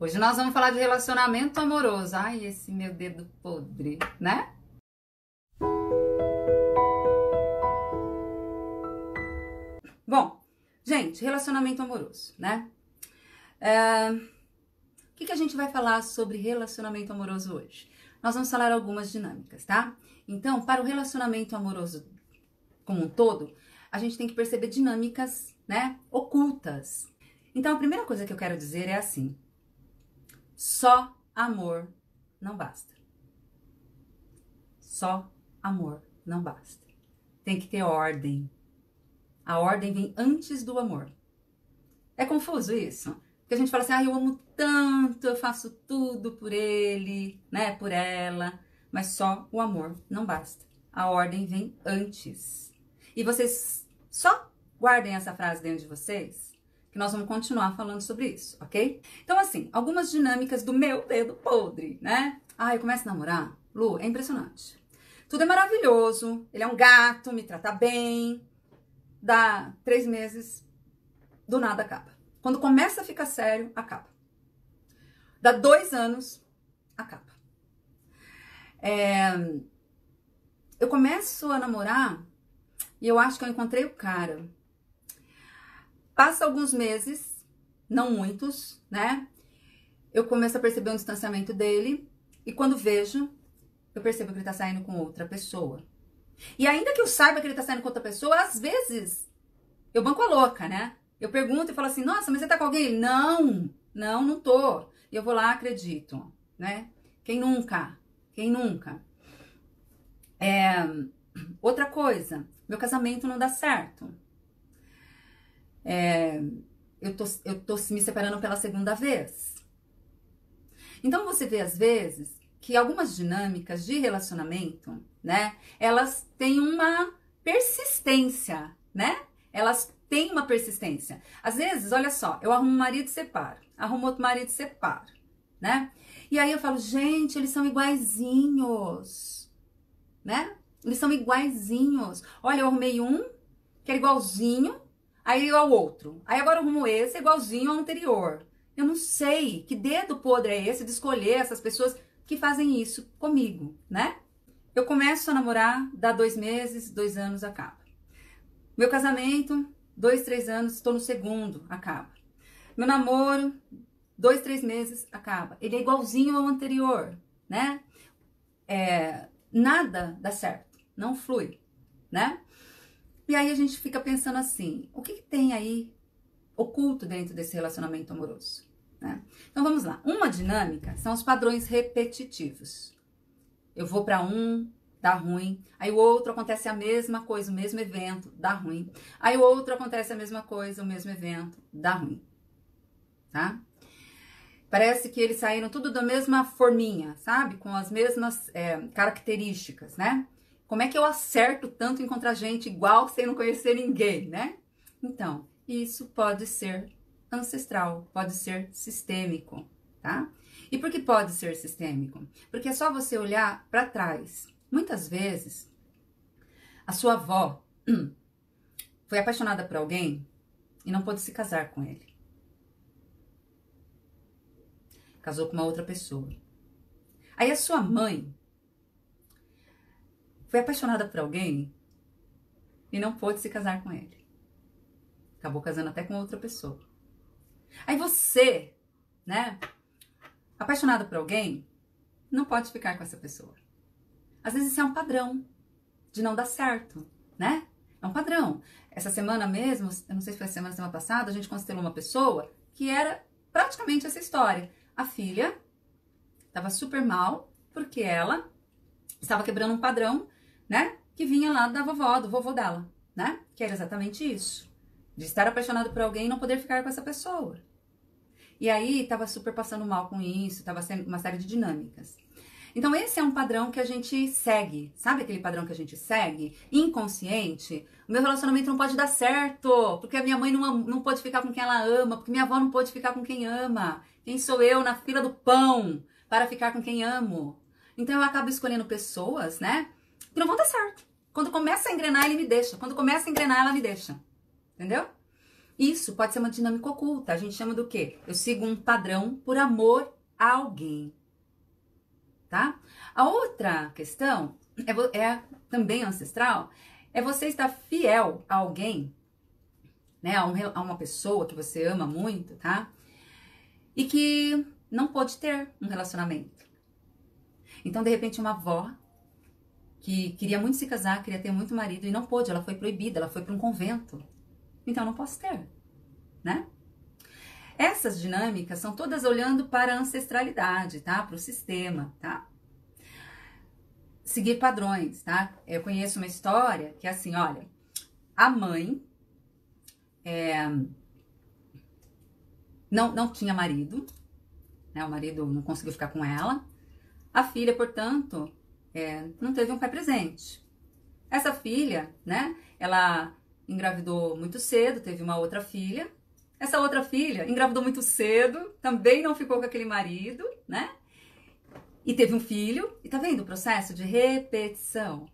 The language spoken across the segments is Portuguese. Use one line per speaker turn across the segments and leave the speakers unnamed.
Hoje nós vamos falar de relacionamento amoroso. Ai, esse meu dedo podre, né? Bom, gente, relacionamento amoroso, né? O que a gente vai falar sobre relacionamento amoroso hoje? Nós vamos falar algumas dinâmicas, tá? Então, para o relacionamento amoroso como um todo, a gente tem que perceber dinâmicas, né, ocultas. Então, a primeira coisa que eu quero dizer é assim: só amor não basta. Só amor não basta. Tem que ter ordem. A ordem vem antes do amor. É confuso isso? Porque a gente fala assim, eu amo tanto, eu faço tudo por ele, né, por ela. Mas só o amor não basta. A ordem vem antes. E vocês só guardem essa frase dentro de vocês, que nós vamos continuar falando sobre isso, ok? Então, assim, algumas dinâmicas do meu dedo podre, né? Eu começo a namorar, Lu, é impressionante. Tudo é maravilhoso, ele é um gato, me trata bem. Dá 3 meses, do nada acaba. Quando começa a ficar sério, acaba. Dá 2 anos, acaba. Eu começo a namorar e eu acho que eu encontrei o cara. Passa alguns meses, não muitos, né? Eu começo a perceber um distanciamento dele e quando vejo, eu percebo que ele tá saindo com outra pessoa. E ainda que eu saiba que ele tá saindo com outra pessoa, às vezes eu banco a louca, né? Eu pergunto e falo assim, nossa, mas você tá com alguém? Não tô. E eu vou lá, acredito, né? Quem nunca? Outra coisa, meu casamento não dá certo. Eu tô me separando pela segunda vez. Então você vê às vezes que algumas dinâmicas de relacionamento, né? Elas têm uma persistência, né? Elas têm uma persistência. Às vezes, olha só, eu arrumo um marido e separo. Arrumo outro marido e separo, né? E aí eu falo, gente, eles são iguaizinhos, né? Eles são iguaizinhos. Olha, eu arrumei um que era igualzinho, aí ao outro. Aí agora eu arrumo esse igualzinho ao anterior. Eu não sei que dedo podre é esse de escolher essas pessoas que fazem isso comigo, né? Eu começo a namorar, dá 2 meses, 2 anos, acaba. Meu casamento, 2, 3 anos, estou no segundo, acaba. Meu namoro, 2, 3 meses, acaba. Ele é igualzinho ao anterior, né? Nada dá certo, não flui, né? E aí a gente fica pensando assim, o que tem aí oculto dentro desse relacionamento amoroso, né? Então vamos lá. Uma dinâmica são os padrões repetitivos. Eu vou para um, dá ruim. Aí o outro acontece a mesma coisa, o mesmo evento, dá ruim. Aí o outro acontece a mesma coisa, o mesmo evento, dá ruim. Tá? Parece que eles saíram tudo da mesma forminha, sabe? Com as mesmas características, né? Como é que eu acerto tanto encontrar gente igual sem não conhecer ninguém, né? Então, isso pode ser ancestral, pode ser sistêmico, tá? E por que pode ser sistêmico? Porque é só você olhar para trás. Muitas vezes, a sua avó foi apaixonada por alguém e não pôde se casar com ele. Casou com uma outra pessoa. Aí a sua mãe foi apaixonada por alguém e não pôde se casar com ele. Acabou casando até com outra pessoa. Aí você, né, apaixonado por alguém, não pode ficar com essa pessoa. Às vezes isso é um padrão de não dar certo, né? É um padrão. Essa semana mesmo, eu não sei se foi semana passada, a gente constelou uma pessoa que era praticamente essa história. A filha estava super mal porque ela estava quebrando um padrão, né? Que vinha lá da vovó, do vovô dela, né? Que era exatamente isso. De estar apaixonado por alguém e não poder ficar com essa pessoa. E aí, tava super passando mal com isso, tava sendo uma série de dinâmicas. Então, esse é um padrão que a gente segue. Sabe aquele padrão que a gente segue? Inconsciente. O meu relacionamento não pode dar certo, porque a minha mãe não pode ficar com quem ela ama, porque minha avó não pode ficar com quem ama. Quem sou eu na fila do pão para ficar com quem amo? Então, eu acabo escolhendo pessoas, né, que não vão dar certo. Quando começa a engrenar, ele me deixa. Quando começa a engrenar, ela me deixa. Entendeu? Isso pode ser uma dinâmica oculta. A gente chama do quê? Eu sigo um padrão por amor a alguém. Tá? A outra questão é também ancestral, é você estar fiel a alguém, né? A uma pessoa que você ama muito, tá? E que não pôde ter um relacionamento. Então, de repente, uma avó que queria muito se casar, queria ter muito marido e não pôde, ela foi proibida, ela foi para um convento. Então, não posso ter, né? Essas dinâmicas são todas olhando para a ancestralidade, tá? Para o sistema, tá? Seguir padrões, tá? Eu conheço uma história que é assim, olha, a mãe não tinha marido, né? O marido não conseguiu ficar com ela. A filha, portanto, não teve um pai presente. Essa filha, né? Ela engravidou muito cedo, teve uma outra filha. Essa outra filha engravidou muito cedo, também não ficou com aquele marido, né? E teve um filho. E tá vendo o processo de repetição?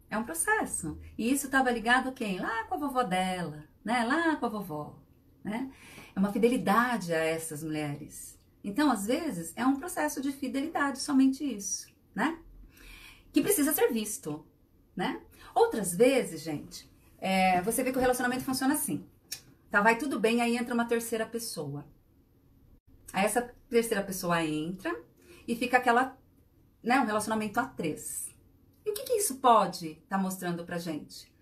É um processo. E isso estava ligado a quem? Lá com a vovó dela, né? Lá com a vovó, né? É uma fidelidade a essas mulheres. Então, às vezes, é um processo de fidelidade, somente isso, né? Que precisa ser visto, né? Outras vezes, gente, você vê que o relacionamento funciona assim. Tá, vai tudo bem, aí entra uma terceira pessoa. Aí essa terceira pessoa entra e fica aquela, né, um relacionamento a três. E o que isso pode estar mostrando pra gente?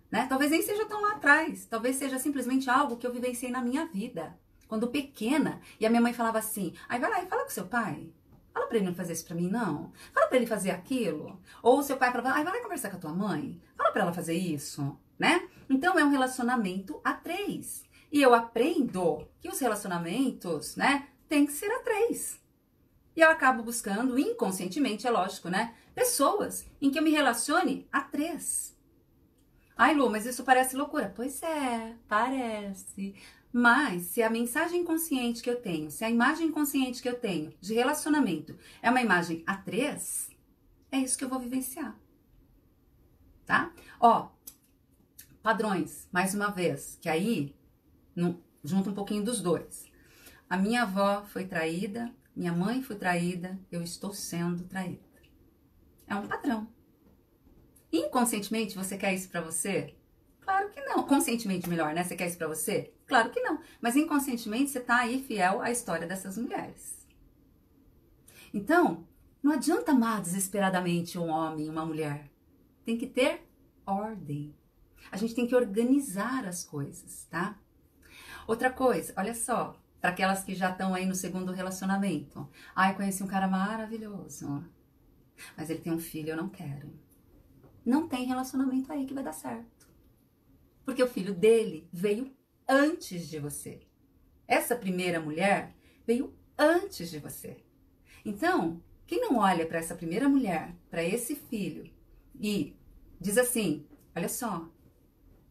Né? Talvez nem seja tão lá atrás, talvez seja simplesmente algo que eu vivenciei na minha vida. Quando pequena, e a minha mãe falava assim, aí vai lá e fala com seu pai. Fala pra ele não fazer isso pra mim, não. Fala pra ele fazer aquilo. Ou o seu pai falava, ai, vai lá conversar com a tua mãe. Fala pra ela fazer isso, né? Então, é um relacionamento a três. E eu aprendo que os relacionamentos, né, tem que ser a três. E eu acabo buscando, inconscientemente, é lógico, né, pessoas em que eu me relacione a três. Ai, Lu, mas isso parece loucura. Pois é, parece. Mas se a mensagem consciente que eu tenho, se a imagem consciente que eu tenho de relacionamento é uma imagem a três, é isso que eu vou vivenciar. Tá? Ó, padrões, mais uma vez, que aí junta um pouquinho dos dois. A minha avó foi traída, minha mãe foi traída, eu estou sendo traída. É um padrão. Inconscientemente você quer isso pra você? Claro que não. Conscientemente melhor, né? Você quer isso pra você? Claro que não. Mas inconscientemente você tá aí fiel à história dessas mulheres. Então, não adianta amar desesperadamente um homem e uma mulher. Tem que ter ordem. A gente tem que organizar as coisas, tá? Outra coisa, olha só, para aquelas que já estão aí no segundo relacionamento. Ai, conheci um cara maravilhoso, mas ele tem um filho, eu não quero. Não tem relacionamento aí que vai dar certo. Porque o filho dele veio antes de você. Essa primeira mulher veio antes de você. Então, quem não olha para essa primeira mulher, para esse filho, e diz assim, olha só,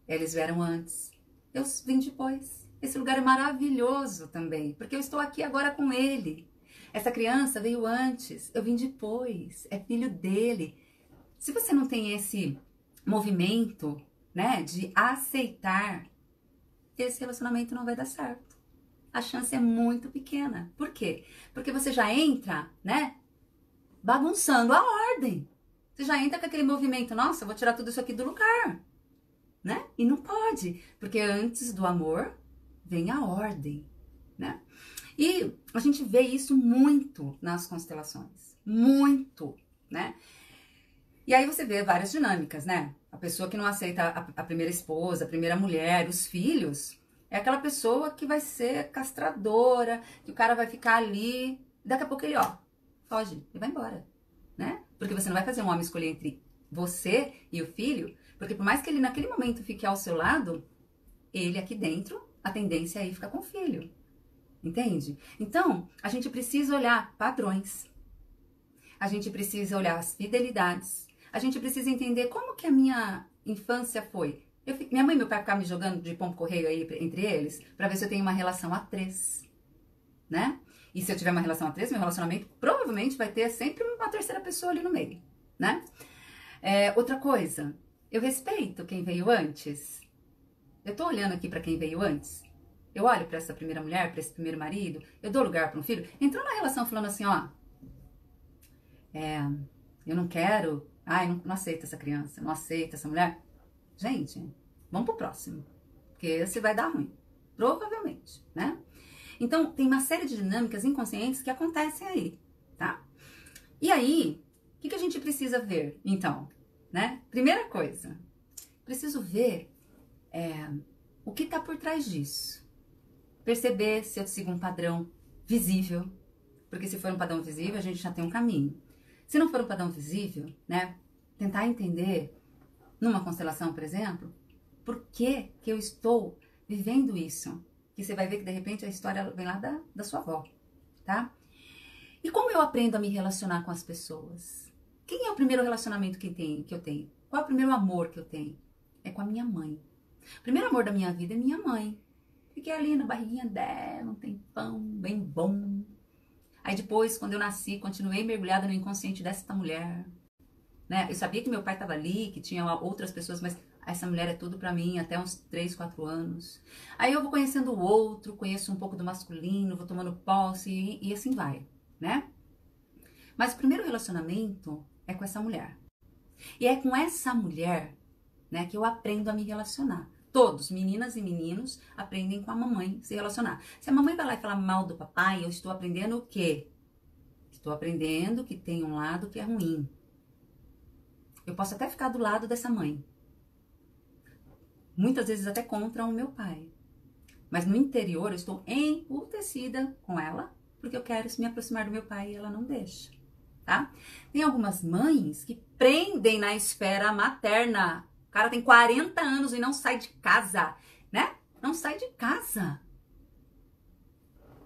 eles vieram antes, eu vim depois. Esse lugar é maravilhoso também, porque eu estou aqui agora com ele. Essa criança veio antes, eu vim depois, é filho dele. Se você não tem esse movimento, né, de aceitar, esse relacionamento não vai dar certo. A chance é muito pequena. Por quê? Porque você já entra, né, bagunçando a ordem. Você já entra com aquele movimento, nossa, eu vou tirar tudo isso aqui do lugar, né? E não pode, porque antes do amor vem a ordem, né? E a gente vê isso muito nas constelações, muito, né? E aí você vê várias dinâmicas, né? A pessoa que não aceita a primeira esposa, a primeira mulher, os filhos, é aquela pessoa que vai ser castradora, que o cara vai ficar ali, daqui a pouco ele, ó, foge e vai embora, né? Porque você não vai fazer um homem escolher entre você e o filho, porque por mais que ele naquele momento fique ao seu lado, ele aqui dentro, a tendência é ir ficar com o filho, entende? Então, a gente precisa olhar padrões, a gente precisa olhar as fidelidades, a gente precisa entender como que a minha infância foi. Minha mãe e meu pai ficavam me jogando de pombo-correio aí entre eles, pra ver se eu tenho uma relação a três, né? E se eu tiver uma relação a três, meu relacionamento provavelmente vai ter sempre uma terceira pessoa ali no meio, né? Outra coisa, eu respeito quem veio antes. Eu tô olhando aqui para quem veio antes. Eu olho para essa primeira mulher, para esse primeiro marido, eu dou lugar para um filho. Entrou na relação falando assim, ó, eu não quero, ai, não aceito essa criança, não aceito essa mulher. Gente, vamos pro próximo, porque esse vai dar ruim, provavelmente, né? Então, tem uma série de dinâmicas inconscientes que acontecem aí, tá? E aí, o que a gente precisa ver, então, né? Primeira coisa, preciso ver o que tá por trás disso. Perceber se eu sigo um padrão visível, porque se for um padrão visível, a gente já tem um caminho. Se não for um padrão visível, né, tentar entender, numa constelação, por exemplo, por que eu estou vivendo isso. Que você vai ver que, de repente, a história vem lá da sua avó, tá? E como eu aprendo a me relacionar com as pessoas? Quem é o primeiro relacionamento que eu tenho? Qual é o primeiro amor que eu tenho? É com a minha mãe. O primeiro amor da minha vida é minha mãe. Fiquei ali na barriguinha dela, um tempão, bem bom. Aí depois, quando eu nasci, continuei mergulhada no inconsciente dessa mulher. Né? Eu sabia que meu pai estava ali, que tinha outras pessoas, mas essa mulher é tudo pra mim, até uns 3, 4 anos. Aí eu vou conhecendo o outro, conheço um pouco do masculino, vou tomando posse e assim vai, né? Mas o primeiro relacionamento é com essa mulher. E é com essa mulher, né, que eu aprendo a me relacionar. Todos, meninas e meninos, aprendem com a mamãe se relacionar. Se a mamãe vai lá e falar mal do papai, eu estou aprendendo o quê? Estou aprendendo que tem um lado que é ruim. Eu posso até ficar do lado dessa mãe. Muitas vezes até contra o meu pai. Mas no interior eu estou emputecida com ela, porque eu quero me aproximar do meu pai e ela não deixa, tá? Tem algumas mães que prendem na esfera materna. O cara tem 40 anos e não sai de casa, né? Não sai de casa.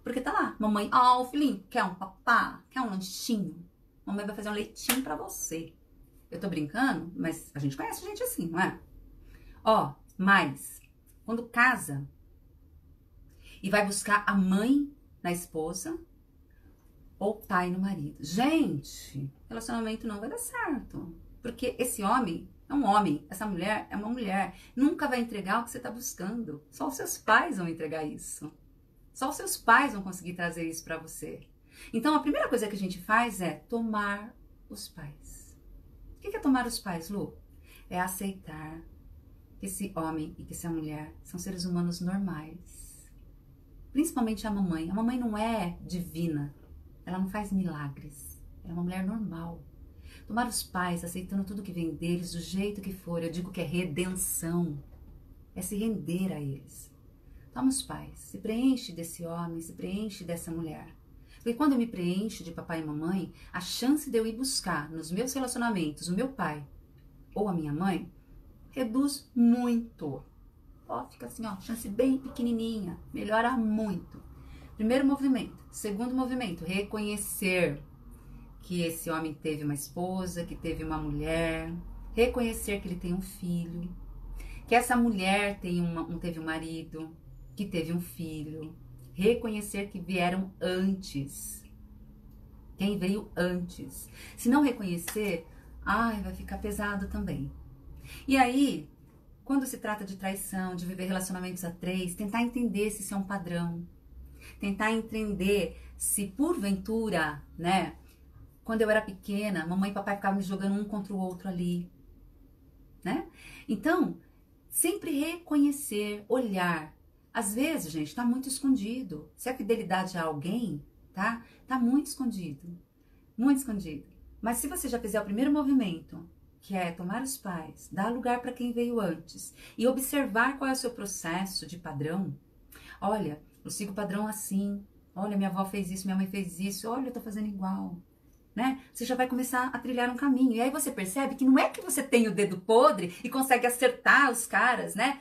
Porque tá lá, mamãe, ó, filhinho, quer um papá? Quer um lanchinho? Mamãe vai fazer um leitinho pra você. Eu tô brincando, mas a gente conhece gente assim, não é? Ó, mas quando casa e vai buscar a mãe na esposa ou o pai no marido. Gente, relacionamento não vai dar certo. Porque esse homem é um homem, essa mulher é uma mulher. Nunca vai entregar o que você tá buscando. Só os seus pais vão entregar isso. Só os seus pais vão conseguir trazer isso pra você. Então, a primeira coisa que a gente faz é tomar os pais. O que é tomar os pais, Lu? É aceitar que esse homem e que essa mulher são seres humanos normais. Principalmente a mamãe. A mamãe não é divina. Ela não faz milagres. Ela é uma mulher normal. Tomar os pais, aceitando tudo que vem deles, do jeito que for, eu digo que é redenção. É se render a eles. Toma os pais, se preenche desse homem, se preenche dessa mulher. Porque quando eu me preencho de papai e mamãe, a chance de eu ir buscar nos meus relacionamentos o meu pai ou a minha mãe, reduz muito. Ó, fica assim, ó, chance bem pequenininha, melhora muito. Primeiro movimento. Segundo movimento, reconhecer que esse homem teve uma esposa, que teve uma mulher, reconhecer que ele tem um filho, que essa mulher teve um marido, que teve um filho, reconhecer que vieram antes. Quem veio antes. Se não reconhecer, ai, vai ficar pesado também. E aí, quando se trata de traição, de viver relacionamentos a 3, tentar entender se isso é um padrão. Tentar entender se porventura, né, quando eu era pequena, mamãe e papai ficavam me jogando um contra o outro ali, né? Então, sempre reconhecer, olhar. Às vezes, gente, tá muito escondido. Se é fidelidade a alguém, tá? Tá muito escondido. Muito escondido. Mas se você já fizer o primeiro movimento, que é tomar os pais, dar lugar para quem veio antes e observar qual é o seu processo de padrão. Olha, eu sigo o padrão assim. Olha, minha avó fez isso, minha mãe fez isso. Olha, eu tô fazendo igual. Né? Você já vai começar a trilhar um caminho. E aí você percebe que não é que você tem o dedo podre e consegue acertar os caras, né?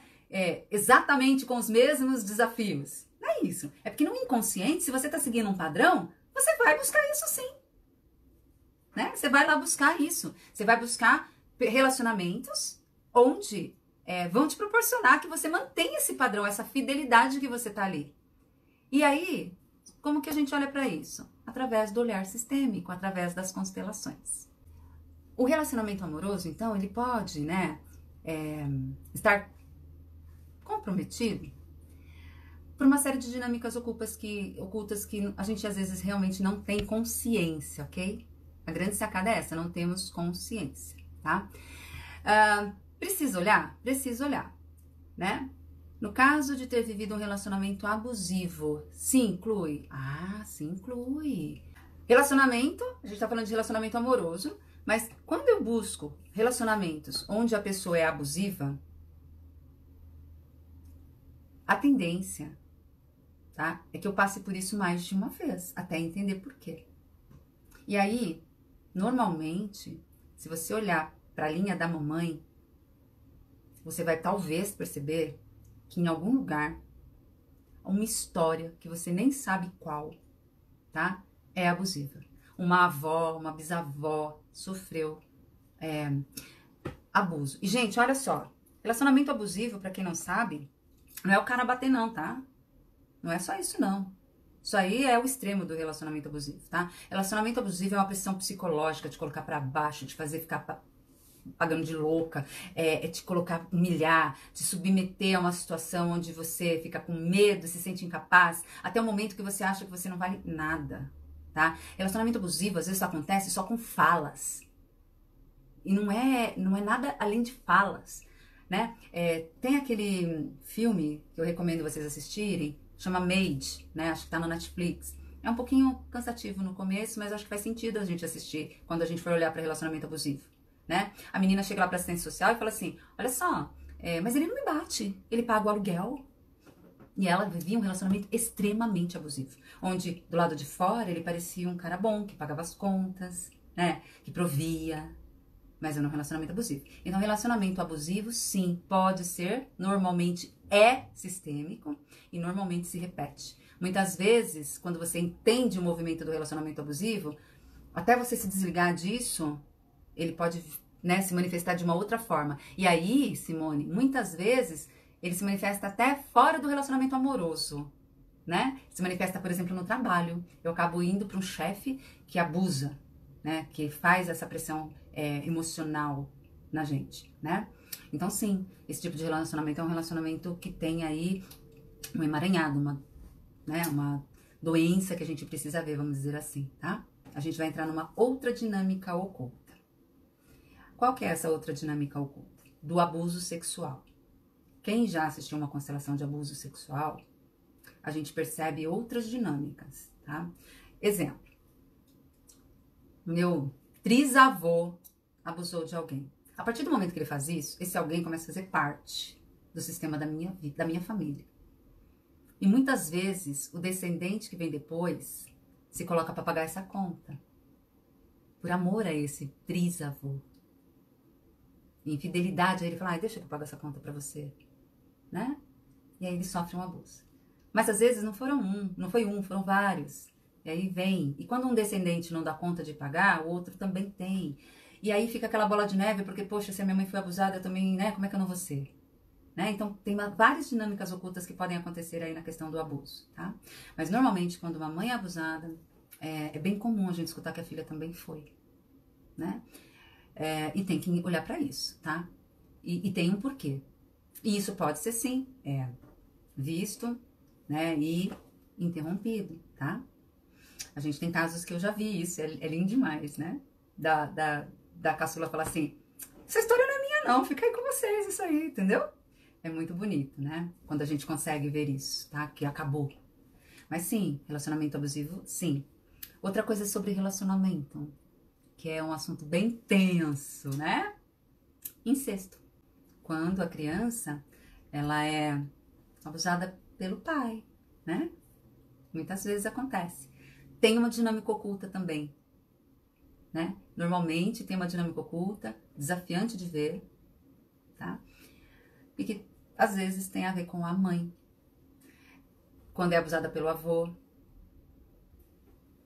Exatamente com os mesmos desafios. Não é isso. É porque no inconsciente, se você tá seguindo um padrão, você vai buscar isso sim. Né? Você vai lá buscar isso. Você vai buscar relacionamentos onde vão te proporcionar que você mantenha esse padrão, essa fidelidade que você tá ali. E aí, como que a gente olha para isso? Através do olhar sistêmico, através das constelações. O relacionamento amoroso, então, ele pode, né, estar comprometido por uma série de dinâmicas ocultas que a gente às vezes realmente não tem consciência, ok? A grande sacada é essa, não temos consciência, tá? Precisa olhar? Precisa olhar, né? No caso de ter vivido um relacionamento abusivo, se inclui? Ah, se inclui. Relacionamento, a gente tá falando de relacionamento amoroso, mas quando eu busco relacionamentos onde a pessoa é abusiva, a tendência, tá, é que eu passe por isso mais de uma vez, até entender por quê. E aí, normalmente, se você olhar para a linha da mamãe, você vai talvez perceber que em algum lugar, uma história que você nem sabe qual, tá, é abusiva. Uma avó, uma bisavó sofreu abuso. E, gente, olha só, relacionamento abusivo, pra quem não sabe, não é o cara bater não, tá? Não é só isso, não. Isso aí é o extremo do relacionamento abusivo, tá? Relacionamento abusivo é uma pressão psicológica, te colocar pra baixo, te fazer ficar pagando de louca, te colocar, humilhar, te submeter a uma situação onde você fica com medo, se sente incapaz, até o momento que você acha que você não vale nada, tá? Relacionamento abusivo, às vezes, acontece só com falas. E não é nada além de falas, né? Tem aquele filme que eu recomendo vocês assistirem, chama Made, né? Acho que tá no Netflix. É um pouquinho cansativo no começo, mas acho que faz sentido a gente assistir quando a gente for olhar para relacionamento abusivo, né? A menina chega lá pra assistente social e fala assim, olha só, mas ele não me bate, ele paga o aluguel. E ela vivia um relacionamento extremamente abusivo, onde do lado de fora ele parecia um cara bom, que pagava as contas, né? Que provia, mas era um relacionamento abusivo. Então, relacionamento abusivo, sim, pode ser, normalmente é sistêmico e normalmente se repete. Muitas vezes, quando você entende o movimento do relacionamento abusivo, até você se desligar disso, ele pode, né, se manifestar de uma outra forma. E aí, Simone, muitas vezes, ele se manifesta até fora do relacionamento amoroso, né? Se manifesta, por exemplo, no trabalho. Eu acabo indo para um chefe que abusa, né? Que faz essa pressão emocional na gente, né? Então, sim, esse tipo de relacionamento é um relacionamento que tem aí um emaranhado, uma doença que a gente precisa ver, vamos dizer assim, tá? A gente vai entrar numa outra dinâmica oculta. Qual que é essa outra dinâmica oculta? Do abuso sexual. Quem já assistiu uma constelação de abuso sexual, a gente percebe outras dinâmicas, tá? Exemplo. Meu trisavô abusou de alguém. A partir do momento que ele faz isso, esse alguém começa a fazer parte do sistema da minha vida, da minha família. E muitas vezes, o descendente que vem depois se coloca para pagar essa conta. Por amor a esse trisavô. Em fidelidade, aí ele fala, deixa que eu pago essa conta para você. Né? E aí ele sofre um abuso. Mas às vezes não foi um, foram vários. E aí vem. E quando um descendente não dá conta de pagar, o outro também tem. E aí fica aquela bola de neve, porque, poxa, se a minha mãe foi abusada, eu também, né? Como é que eu não vou ser? Né? Então, tem várias dinâmicas ocultas que podem acontecer aí na questão do abuso, tá? Mas, normalmente, quando uma mãe é abusada, é bem comum a gente escutar que a filha também foi, né? E tem que olhar pra isso, tá? E tem um porquê. E isso pode ser, sim, visto, né? E interrompido, tá? A gente tem casos que eu já vi isso, é lindo demais, né? Da caçula falar assim, essa história não é minha não, fica aí com vocês, isso aí, entendeu? É muito bonito, né? Quando a gente consegue ver isso, tá? Que acabou. Mas sim, relacionamento abusivo, sim. Outra coisa sobre relacionamento, que é um assunto bem tenso, né? Incesto. Quando a criança, ela é abusada pelo pai, né? Muitas vezes acontece. Tem uma dinâmica oculta também, né? Normalmente tem uma dinâmica oculta, desafiante de ver, tá? E que às vezes tem a ver com a mãe. Quando é abusada pelo avô,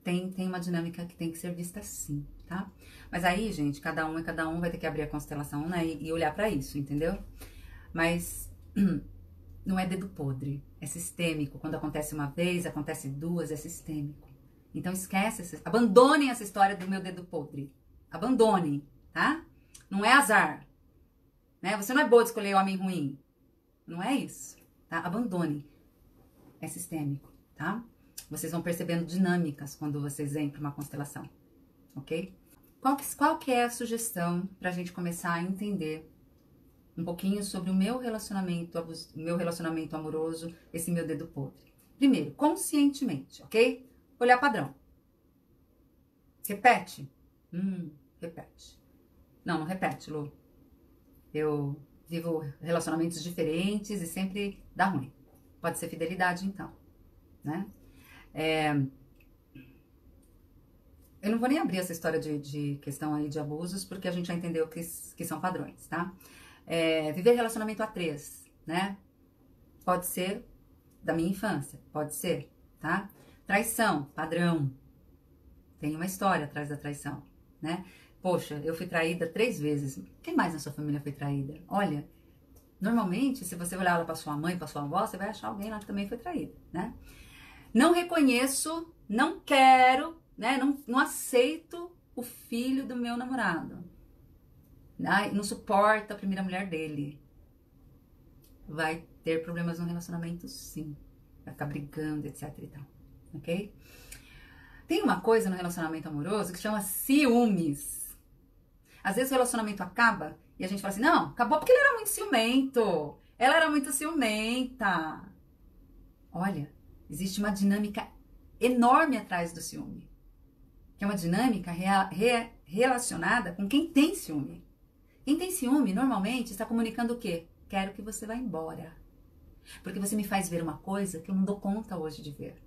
tem uma dinâmica que tem que ser vista assim, tá? Mas aí, gente, cada um vai ter que abrir a constelação, né? E olhar pra isso, entendeu? Mas não é dedo podre, é sistêmico. Quando acontece uma vez, acontece duas, é sistêmico. Então abandonem essa história do meu dedo podre. Abandonem, tá? Não é azar, né? Você não é boa de escolher homem ruim. Não é isso. tá? Abandone. É sistêmico, tá? Vocês vão percebendo dinâmicas quando vocês vêm para uma constelação, ok? Qual que é a sugestão para a gente começar a entender um pouquinho sobre o meu relacionamento amoroso, esse meu dedo podre? Primeiro, conscientemente, ok? Olhar padrão. Repete? Repete. Não repete, Lu. Eu vivo relacionamentos diferentes e sempre dá ruim. Pode ser fidelidade, então, né? Eu não vou nem abrir essa história de questão aí de abusos, porque a gente já entendeu que são padrões, tá? Viver relacionamento a 3, né? Pode ser da minha infância, pode ser, tá? Traição, padrão. Tem uma história atrás da traição, né? Poxa, eu fui traída 3 vezes. Quem mais na sua família foi traída? Olha, normalmente, se você olhar lá pra sua mãe, pra sua avó, você vai achar alguém lá que também foi traída, né? Não reconheço, não quero, né? Não aceito o filho do meu namorado. Não suporta a primeira mulher dele. Vai ter problemas no relacionamento, sim. Vai ficar brigando, etc e tal, ok? Tem uma coisa no relacionamento amoroso que chama ciúmes. Às vezes o relacionamento acaba e a gente fala assim, não, acabou porque ele era muito ciumento. Ela era muito ciumenta. Olha, existe uma dinâmica enorme atrás do ciúme. Que é uma dinâmica relacionada com quem tem ciúme. Quem tem ciúme, normalmente, está comunicando o quê? Quero que você vá embora. Porque você me faz ver uma coisa que eu não dou conta hoje de ver.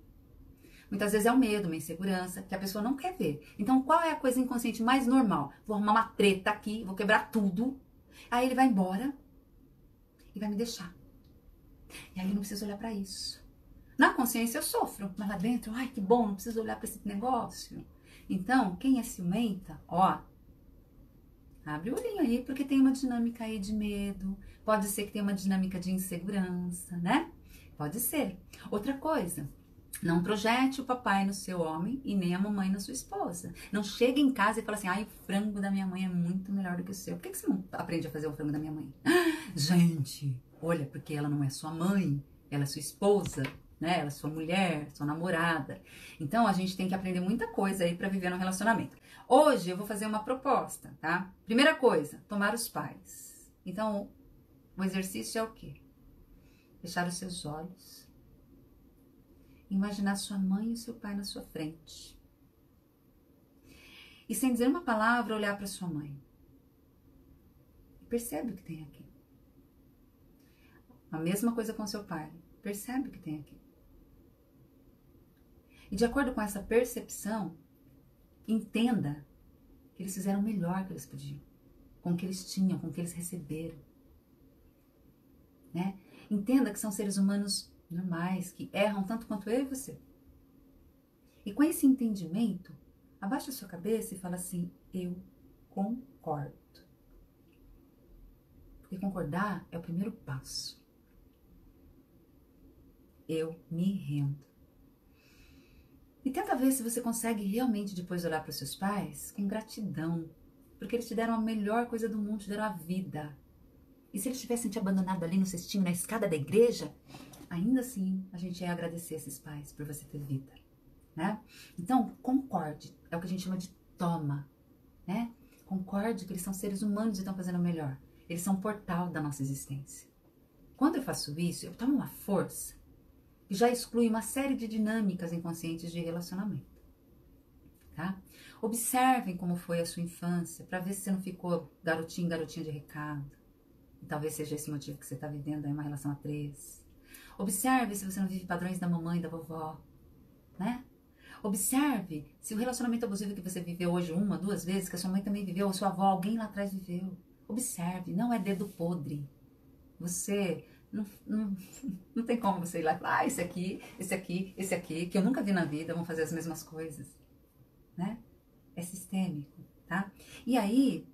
Muitas vezes é o medo, uma insegurança, que a pessoa não quer ver. Então, qual é a coisa inconsciente mais normal? Vou arrumar uma treta aqui, vou quebrar tudo. Aí ele vai embora e vai me deixar. E aí eu não preciso olhar pra isso. Na consciência eu sofro, mas lá dentro, ai que bom, não preciso olhar pra esse negócio. Então, quem é ciumenta, ó, abre o olhinho aí, porque tem uma dinâmica aí de medo. Pode ser que tenha uma dinâmica de insegurança, né? Pode ser. Outra coisa, não projete o papai no seu homem e nem a mamãe na sua esposa. Não chega em casa e fala assim, ai, o frango da minha mãe é muito melhor do que o seu. Por que você não aprende a fazer o frango da minha mãe? Gente, olha, porque ela não é sua mãe, ela é sua esposa, né? Ela é sua mulher, sua namorada. Então, a gente tem que aprender muita coisa aí pra viver no relacionamento. Hoje, eu vou fazer uma proposta, tá? Primeira coisa, tomar os pais. Então, o exercício é o quê? Fechar os seus olhos. Imaginar sua mãe e seu pai na sua frente. E sem dizer uma palavra, olhar para sua mãe. Percebe o que tem aqui. A mesma coisa com seu pai. Percebe o que tem aqui. E de acordo com essa percepção, entenda que eles fizeram o melhor que eles podiam. Com o que eles tinham, com o que eles receberam. Né? Entenda que são seres humanos normais, que erram tanto quanto eu e você. E com esse entendimento, abaixa a sua cabeça e fala assim, eu concordo. Porque concordar é o primeiro passo. Eu me rendo. E tenta ver se você consegue realmente depois olhar para os seus pais com gratidão. Porque eles te deram a melhor coisa do mundo, te deram a vida. E se eles tivessem te abandonado ali no cestinho, na escada da igreja, ainda assim a gente ia agradecer esses pais por você ter vida, né? Então, concorde. É o que a gente chama de toma, né? Concorde que eles são seres humanos e estão fazendo o melhor. Eles são um portal da nossa existência. Quando eu faço isso, eu tomo uma força que já exclui uma série de dinâmicas inconscientes de relacionamento, tá? Observem como foi a sua infância, para ver se você não ficou garotinho, garotinha de recado. E talvez seja esse motivo que você está vivendo aí uma relação a 3. Observe se você não vive padrões da mamãe, da vovó, né? Observe se o relacionamento abusivo que você viveu hoje 1, 2 vezes, que a sua mãe também viveu, ou sua avó, alguém lá atrás viveu. Observe, não é dedo podre. Você não tem como você ir lá e falar, esse aqui, que eu nunca vi na vida, vão fazer as mesmas coisas, né? É sistêmico, tá? E aí,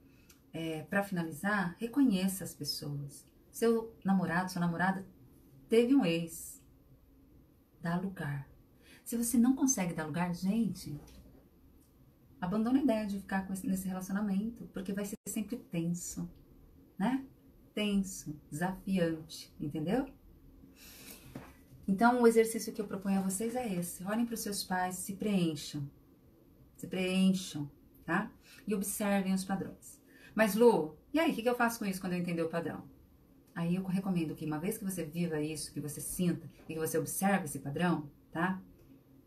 para finalizar, reconheça as pessoas. Seu namorado, sua namorada teve um ex. Dá lugar. Se você não consegue dar lugar, gente, abandona a ideia de ficar nesse relacionamento, porque vai ser sempre tenso, né? Tenso, desafiante, entendeu? Então, o exercício que eu proponho a vocês é esse. Olhem para os seus pais, se preencham, tá? E observem os padrões. Mas, Lu, e aí, o que eu faço com isso quando eu entender o padrão? Aí eu recomendo que uma vez que você viva isso, que você sinta e que você observe esse padrão, tá?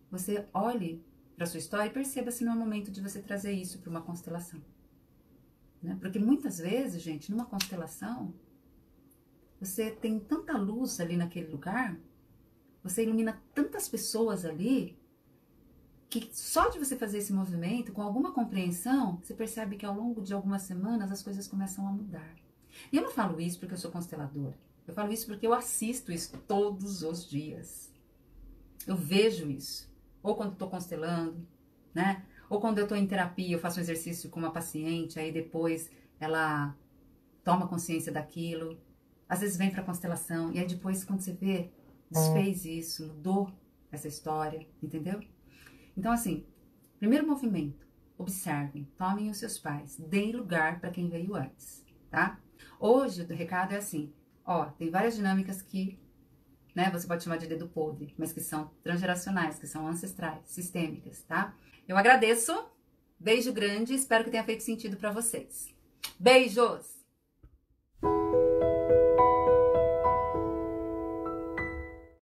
Você olhe para sua história e perceba se não é o momento de você trazer isso para uma constelação. Né? Porque muitas vezes, gente, numa constelação, você tem tanta luz ali naquele lugar, você ilumina tantas pessoas ali, que só de você fazer esse movimento, com alguma compreensão, você percebe que ao longo de algumas semanas as coisas começam a mudar. E eu não falo isso porque eu sou consteladora. Eu falo isso porque eu assisto isso todos os dias. Eu vejo isso. Ou quando estou constelando, né? Ou quando eu estou em terapia, eu faço um exercício com uma paciente, aí depois ela toma consciência daquilo. Às vezes vem para constelação, e aí depois, quando você vê, desfez isso, mudou essa história, entendeu? Então, assim, primeiro movimento, observem, tomem os seus pais, deem lugar para quem veio antes, tá? Hoje, o recado é assim, ó, tem várias dinâmicas que, né, você pode chamar de dedo podre, mas que são transgeracionais, que são ancestrais, sistêmicas, tá? Eu agradeço, beijo grande, espero que tenha feito sentido para vocês. Beijos!